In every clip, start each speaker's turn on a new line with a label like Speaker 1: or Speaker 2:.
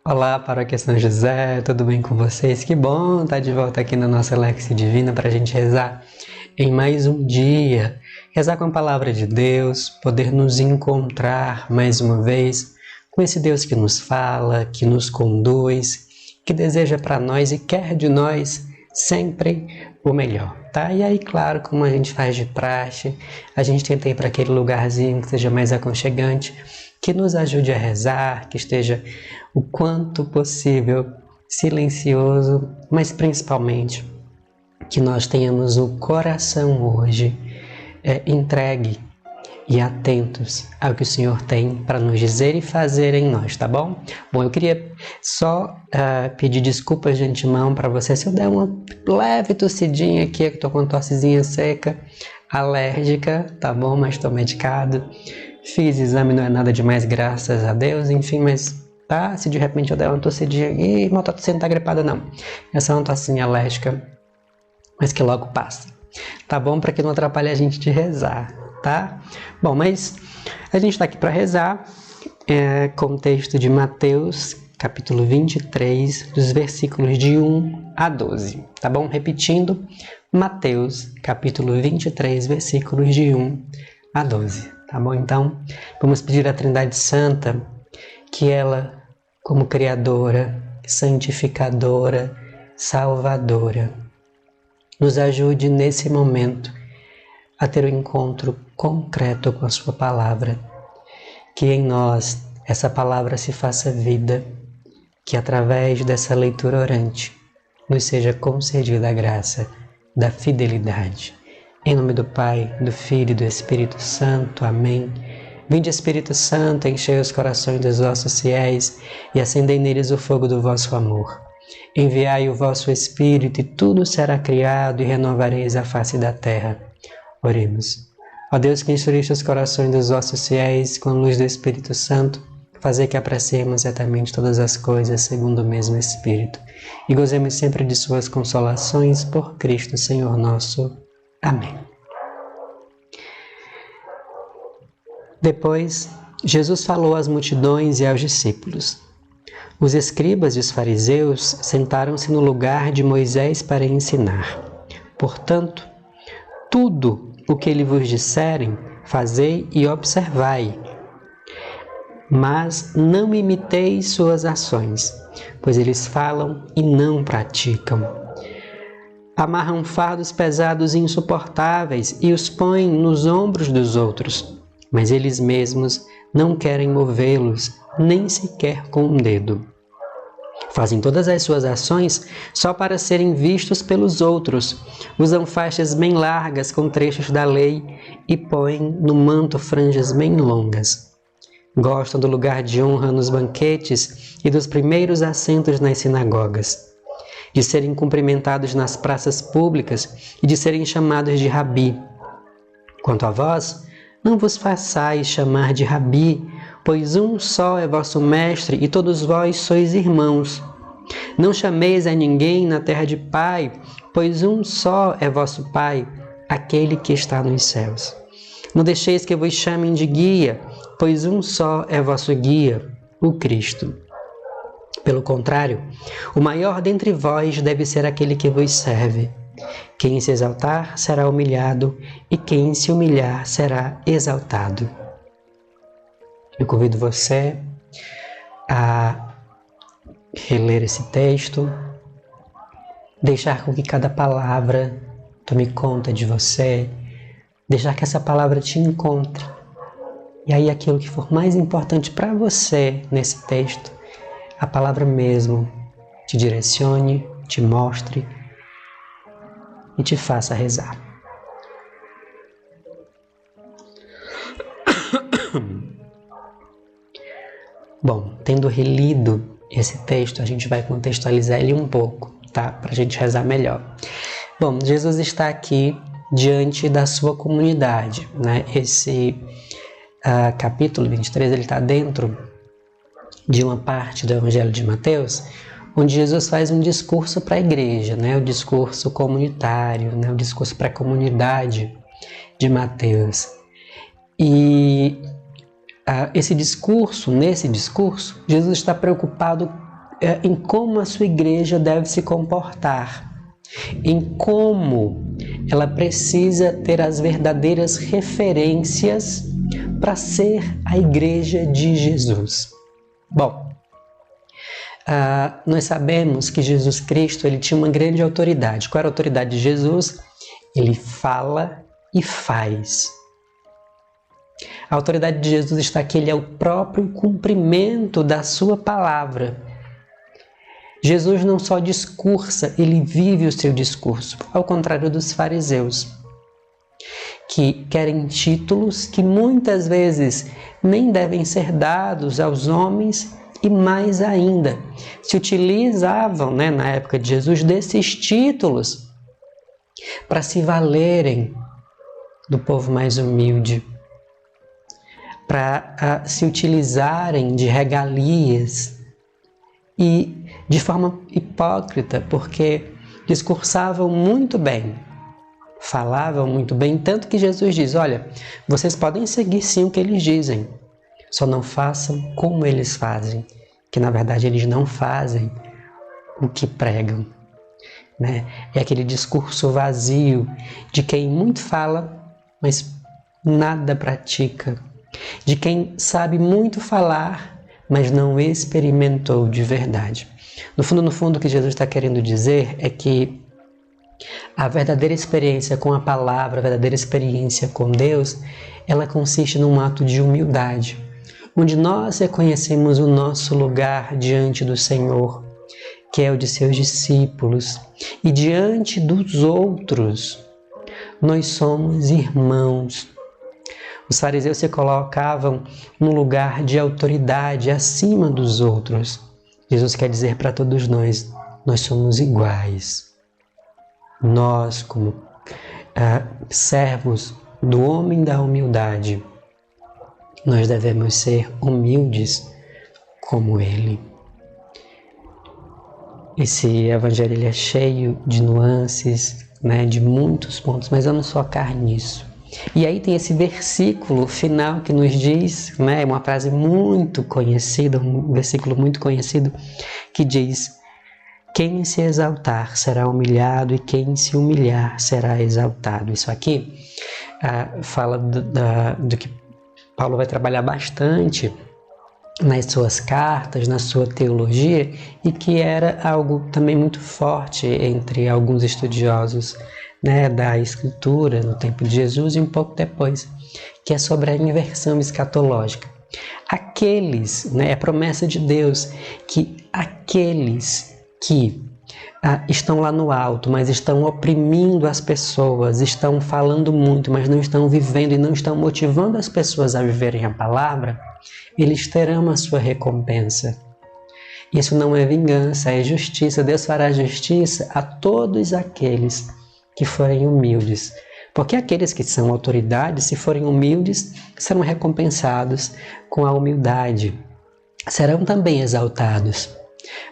Speaker 1: Olá, Paróquia São José, tudo bem com vocês? Que bom estar de volta aqui na nossa Lexia Divina para a gente rezar em mais um dia. Rezar com a Palavra de Deus, poder nos encontrar mais uma vez com esse Deus que nos fala, que nos conduz, que deseja para nós e quer de nós sempre o melhor, tá? E aí, claro, como a gente faz de praxe, a gente tenta ir para aquele lugarzinho que seja mais aconchegante, que nos ajude a rezar, que esteja o quanto possível silencioso, mas principalmente que nós tenhamos o coração hoje entregue e atentos ao que o Senhor tem para nos dizer e fazer em nós, tá bom? Bom, eu queria só pedir desculpas de antemão para você se eu der uma leve tossidinha aqui, que estou com uma tossezinha seca, alérgica, tá bom? Mas estou medicado. Fiz exame, não é nada demais, graças a Deus, enfim, mas tá? Se de repente eu der uma tossidinha, não tá tossindo, tá gripada não. Essa é uma tossinha alérgica, mas que logo passa. Tá bom? Para que não atrapalhe a gente de rezar, tá? Bom, mas a gente está aqui para rezar com o texto de Mateus, capítulo 23, dos versículos de 1 a 12, tá bom? Repetindo, Mateus, capítulo 23, versículos de 1 a 12, tá bom? Então, vamos pedir à Trindade Santa que ela, como Criadora, Santificadora, Salvadora, nos ajude nesse momento a ter um encontro concreto com a sua palavra, que em nós essa palavra se faça vida, que através dessa leitura orante nos seja concedida a graça da fidelidade. Em nome do Pai, do Filho e do Espírito Santo. Amém. Vinde, Espírito Santo, enchei os corações dos vossos fiéis e acendei neles o fogo do vosso amor. Enviai o vosso Espírito e tudo será criado e renovareis a face da terra. Oremos. Ó Deus, que instruíste os corações dos vossos fiéis com a luz do Espírito Santo, fazei que apreciemos retamente todas as coisas segundo o mesmo Espírito e gozemos sempre de suas consolações por Cristo, Senhor nosso. Amém. Depois, Jesus falou às multidões e aos discípulos. Os escribas e os fariseus sentaram-se no lugar de Moisés para ensinar. Portanto, tudo o que ele vos disserem, fazei e observai. Mas não imiteis suas ações, pois eles falam e não praticam. Amarram fardos pesados e insuportáveis e os põem nos ombros dos outros, mas eles mesmos não querem movê-los, nem sequer com um dedo. Fazem todas as suas ações só para serem vistos pelos outros. Usam faixas bem largas com trechos da lei e põem no manto franjas bem longas. Gostam do lugar de honra nos banquetes e dos primeiros assentos nas sinagogas, de serem cumprimentados nas praças públicas e de serem chamados de rabi. Quanto a vós, não vos façais chamar de rabi, pois um só é vosso mestre e todos vós sois irmãos. Não chameis a ninguém na terra de pai, pois um só é vosso Pai, aquele que está nos céus. Não deixeis que vos chamem de guia, pois um só é vosso guia, o Cristo. Pelo contrário, o maior dentre vós deve ser aquele que vos serve. Quem se exaltar será humilhado, e quem se humilhar será exaltado. Eu convido você a reler esse texto, deixar com que cada palavra tome conta de você, deixar que essa palavra te encontre. E aí aquilo que for mais importante para você nesse texto, a palavra mesmo te direcione, te mostre e te faça rezar. Bom, tendo relido esse texto, a gente vai contextualizar ele um pouco, tá? Para a gente rezar melhor. Bom, Jesus está aqui diante da sua comunidade, né? Esse capítulo 23, ele está dentro de uma parte do Evangelho de Mateus, onde Jesus faz um discurso para a igreja, né? O discurso comunitário, né? O discurso para a comunidade de Mateus. E nesse discurso, Jesus está preocupado em como a sua igreja deve se comportar, em como ela precisa ter as verdadeiras referências para ser a igreja de Jesus. Bom, nós sabemos que Jesus Cristo ele tinha uma grande autoridade. Qual era a autoridade de Jesus? Ele fala e faz. A autoridade de Jesus está que ele é o próprio cumprimento da sua palavra. Jesus não só discursa, ele vive o seu discurso, ao contrário dos fariseus, que querem títulos que muitas vezes nem devem ser dados aos homens e mais ainda, se utilizavam, na época de Jesus, desses títulos para se valerem do povo mais humilde, para se utilizarem de regalias e de forma hipócrita, porque discursavam muito bem, falavam muito bem, tanto que Jesus diz, olha, vocês podem seguir sim o que eles dizem, só não façam como eles fazem, que na verdade eles não fazem o que pregam. É aquele discurso vazio de quem muito fala, mas nada pratica, de quem sabe muito falar, mas não experimentou de verdade. No fundo, o que Jesus está querendo dizer é que a verdadeira experiência com a palavra, a verdadeira experiência com Deus, ela consiste num ato de humildade, onde nós reconhecemos o nosso lugar diante do Senhor, que é o de seus discípulos, e diante dos outros, nós somos irmãos. Os fariseus se colocavam num lugar de autoridade acima dos outros. Jesus quer dizer para todos nós somos iguais. Nós, como servos do homem da humildade, nós devemos ser humildes como ele. Esse evangelho ele é cheio de nuances, de muitos pontos, mas vamos focar nisso. E aí tem esse versículo final que nos diz, uma frase muito conhecida, um versículo muito conhecido, que diz: quem se exaltar será humilhado e quem se humilhar será exaltado. Isso aqui fala do que Paulo vai trabalhar bastante nas suas cartas, na sua teologia, e que era algo também muito forte entre alguns estudiosos da Escritura no tempo de Jesus e um pouco depois, que é sobre a inversão escatológica. Aqueles, é a promessa de Deus, que aqueles que estão lá no alto, mas estão oprimindo as pessoas, estão falando muito, mas não estão vivendo e não estão motivando as pessoas a viverem a palavra, eles terão a sua recompensa. Isso não é vingança, é justiça. Deus fará justiça a todos aqueles que forem humildes. Porque aqueles que são autoridades, se forem humildes, serão recompensados com a humildade. Serão também exaltados.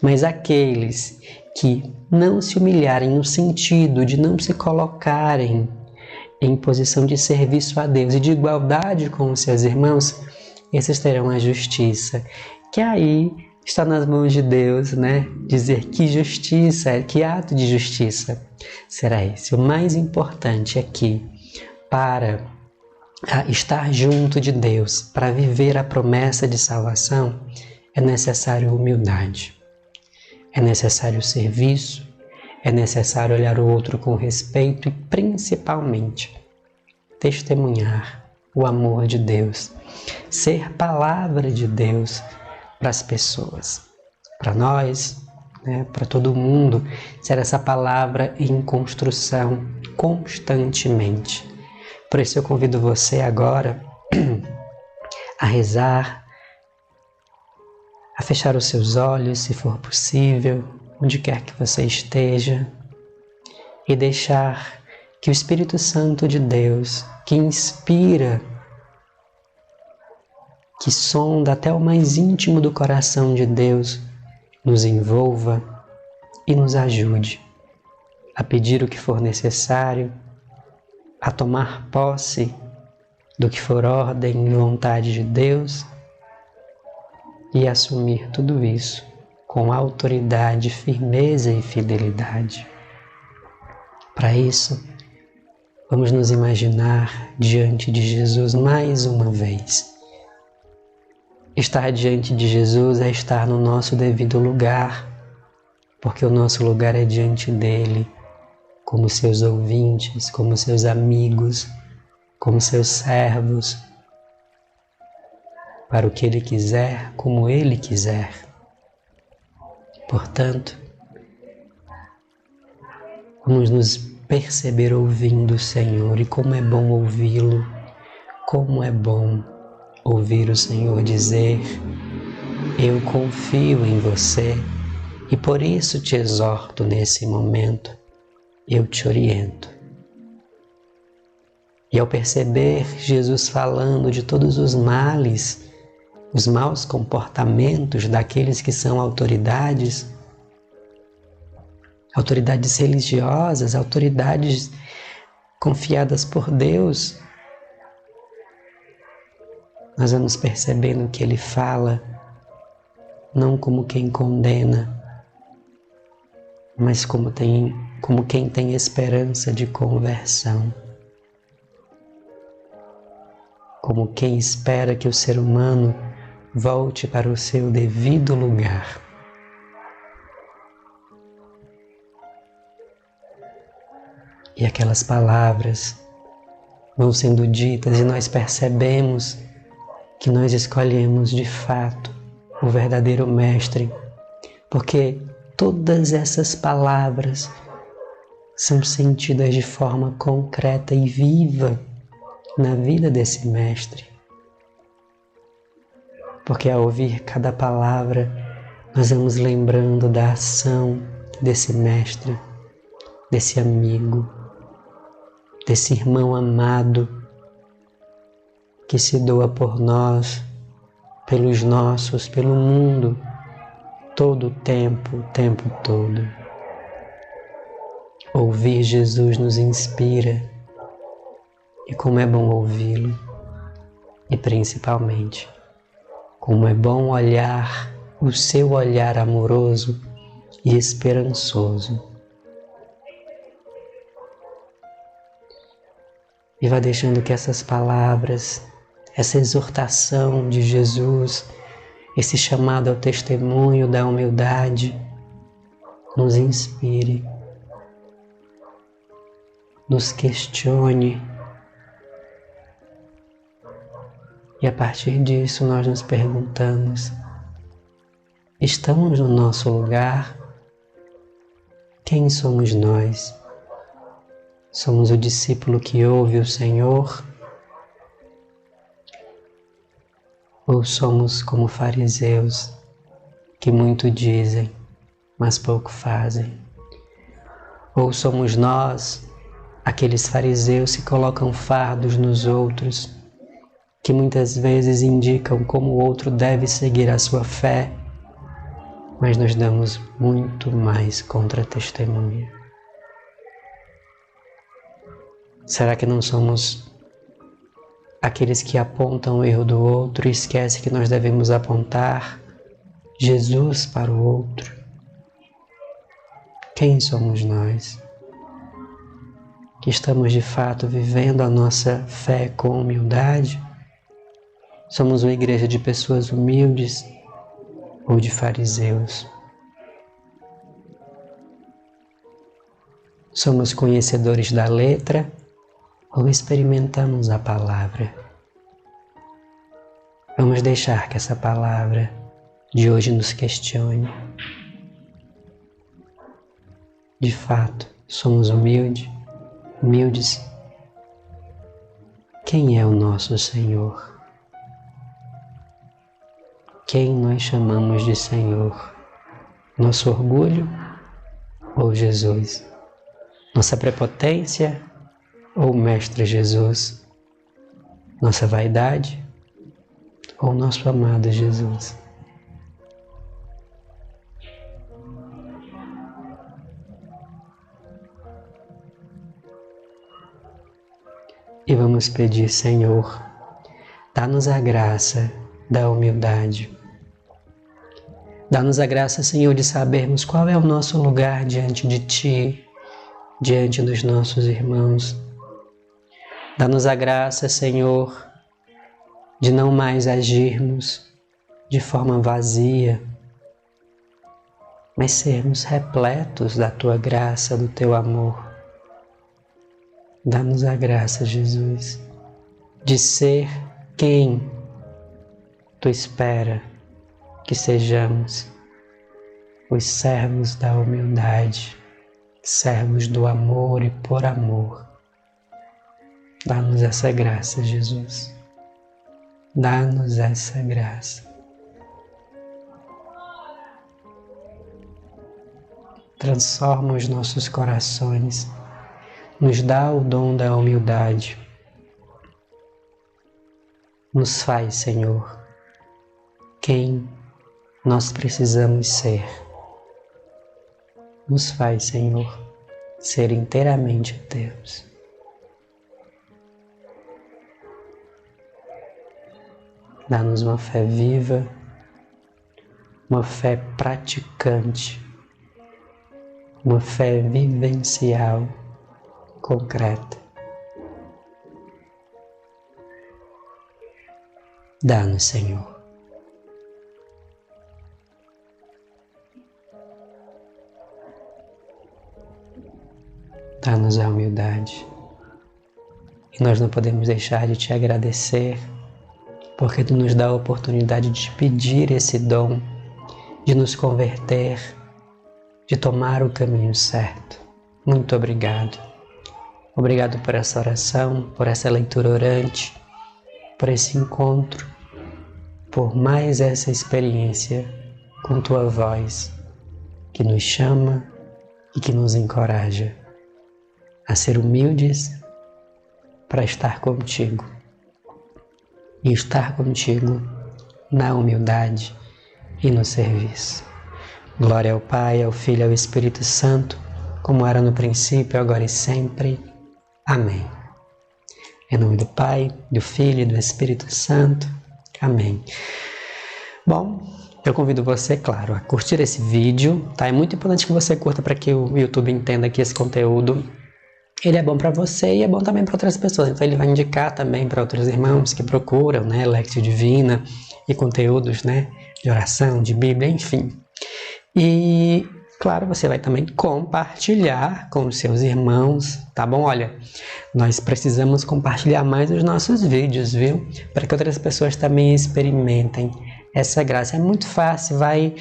Speaker 1: Mas aqueles que não se humilharem no sentido de não se colocarem em posição de serviço a Deus e de igualdade com os seus irmãos, esses terão a justiça, que aí está nas mãos de Deus, dizer que justiça, que ato de justiça será esse. O mais importante aqui, para estar junto de Deus, para viver a promessa de salvação, é necessário humildade, é necessário serviço, é necessário olhar o outro com respeito e, principalmente, testemunhar o amor de Deus, ser palavra de Deus para as pessoas, para nós, para todo mundo, ser essa palavra em construção constantemente. Por isso eu convido você agora a rezar, a fechar os seus olhos, se for possível, onde quer que você esteja, e deixar que o Espírito Santo de Deus, que inspira, que sonda até o mais íntimo do coração de Deus, nos envolva e nos ajude a pedir o que for necessário, a tomar posse do que for ordem e vontade de Deus e assumir tudo isso com autoridade, firmeza e fidelidade. Para isso, vamos nos imaginar diante de Jesus mais uma vez. Estar diante de Jesus é estar no nosso devido lugar, porque o nosso lugar é diante dele, como seus ouvintes, como seus amigos, como seus servos, para o que ele quiser, como ele quiser. Portanto, vamos nos perceber ouvindo o Senhor, e como é bom ouvi-lo, como é bom ouvir o Senhor dizer: eu confio em você e por isso te exorto nesse momento, eu te oriento. E ao perceber Jesus falando de todos os males, os maus comportamentos daqueles que são autoridades religiosas, autoridades confiadas por Deus, nós vamos percebendo que ele fala não como quem condena, mas como quem tem esperança de conversão. Como quem espera que o ser humano volte para o seu devido lugar. E aquelas palavras vão sendo ditas e nós percebemos que nós escolhemos de fato o verdadeiro Mestre, porque todas essas palavras são sentidas de forma concreta e viva na vida desse Mestre. Porque ao ouvir cada palavra, nós vamos lembrando da ação desse Mestre, desse amigo, desse irmão amado que se doa por nós, pelos nossos, pelo mundo, todo o tempo todo. Ouvir Jesus nos inspira, e como é bom ouvi-lo, e principalmente, como é bom olhar o seu olhar amoroso e esperançoso. E vá deixando que essas palavras, essa exortação de Jesus, esse chamado ao testemunho da humildade, nos inspire, nos questione. E a partir disso nós nos perguntamos: estamos no nosso lugar? Quem somos nós? Somos o discípulo que ouve o Senhor? Ou somos como fariseus, que muito dizem, mas pouco fazem? Ou somos nós, aqueles fariseus que colocam fardos nos outros, que muitas vezes indicam como o outro deve seguir a sua fé, mas nós damos muito mais contra-testemunha? Será que não somos aqueles que apontam o erro do outro e esquecem que nós devemos apontar Jesus para o outro? Quem somos nós? Que estamos de fato vivendo a nossa fé com humildade? Somos uma igreja de pessoas humildes ou de fariseus? Somos conhecedores da letra ou experimentamos a palavra? Vamos deixar que essa palavra de hoje nos questione. De fato, somos humildes? Quem é o nosso Senhor? Quem nós chamamos de Senhor? Nosso orgulho ou Jesus? Nossa prepotência ou o Mestre Jesus? Nossa vaidade ou nosso amado Jesus? E vamos pedir: Senhor, dá-nos a graça da humildade. Dá-nos a graça, Senhor, de sabermos qual é o nosso lugar diante de Ti, diante dos nossos irmãos. Dá-nos a graça, Senhor, de não mais agirmos de forma vazia, mas sermos repletos da Tua graça, do Teu amor. Dá-nos a graça, Jesus, de ser quem Tu espera que sejamos, os servos da humildade, servos do amor e por amor. Dá-nos essa graça, Jesus. Dá-nos essa graça. Transforma os nossos corações. Nos dá o dom da humildade. Nos faz, Senhor, quem nós precisamos ser. Nos faz, Senhor, ser inteiramente teus. Dá-nos uma fé viva, uma fé praticante, uma fé vivencial, concreta. Dá-nos, Senhor. Dá-nos a humildade. E nós não podemos deixar de Te agradecer, porque Tu nos dá a oportunidade de Te pedir esse dom, de nos converter, de tomar o caminho certo. Muito obrigado. Obrigado por essa oração, por essa leitura orante, por esse encontro, por mais essa experiência com Tua voz, que nos chama e que nos encoraja a ser humildes para estar contigo. E estar contigo na humildade e no serviço. Glória ao Pai, ao Filho e ao Espírito Santo, como era no princípio, agora e sempre. Amém. Em nome do Pai, do Filho e do Espírito Santo. Amém. Bom, eu convido você, claro, a curtir esse vídeo, tá? É muito importante que você curta para que o YouTube entenda que esse conteúdo ele é bom para você e é bom também para outras pessoas. Então ele vai indicar também para outros irmãos que procuram, né, Lexio Divina e conteúdos, né, de oração, de Bíblia, enfim. E, claro, você vai também compartilhar com os seus irmãos, tá bom? Olha, nós precisamos compartilhar mais os nossos vídeos, viu? Para que outras pessoas também experimentem essa graça. É muito fácil, vai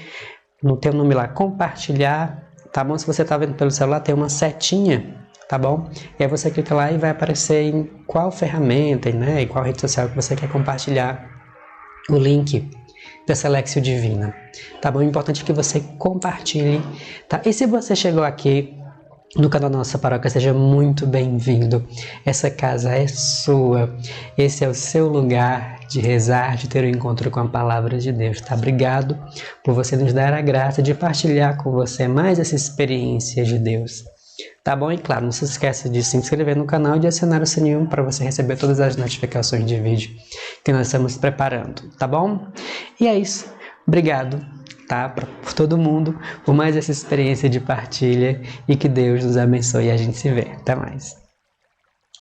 Speaker 1: no teu nome lá, compartilhar, tá bom? Se você está vendo pelo celular, tem uma setinha, tá bom? E aí você clica lá e vai aparecer em qual ferramenta, né, em qual rede social que você quer compartilhar o link dessa Lexio Divina, tá bom? É importante que você compartilhe, tá? E se você chegou aqui no canal da nossa paróquia, seja muito bem-vindo. Essa casa é sua, esse é o seu lugar de rezar, de ter um encontro com a palavra de Deus, tá? Obrigado por você nos dar a graça de partilhar com você mais essa experiência de Deus. Tá bom? E claro, não se esqueça de se inscrever no canal e de acionar o sininho para você receber todas as notificações de vídeo que nós estamos preparando, tá bom? E é isso. Obrigado, tá? Por todo mundo, por mais essa experiência de partilha e que Deus nos abençoe e a gente se vê. Até mais.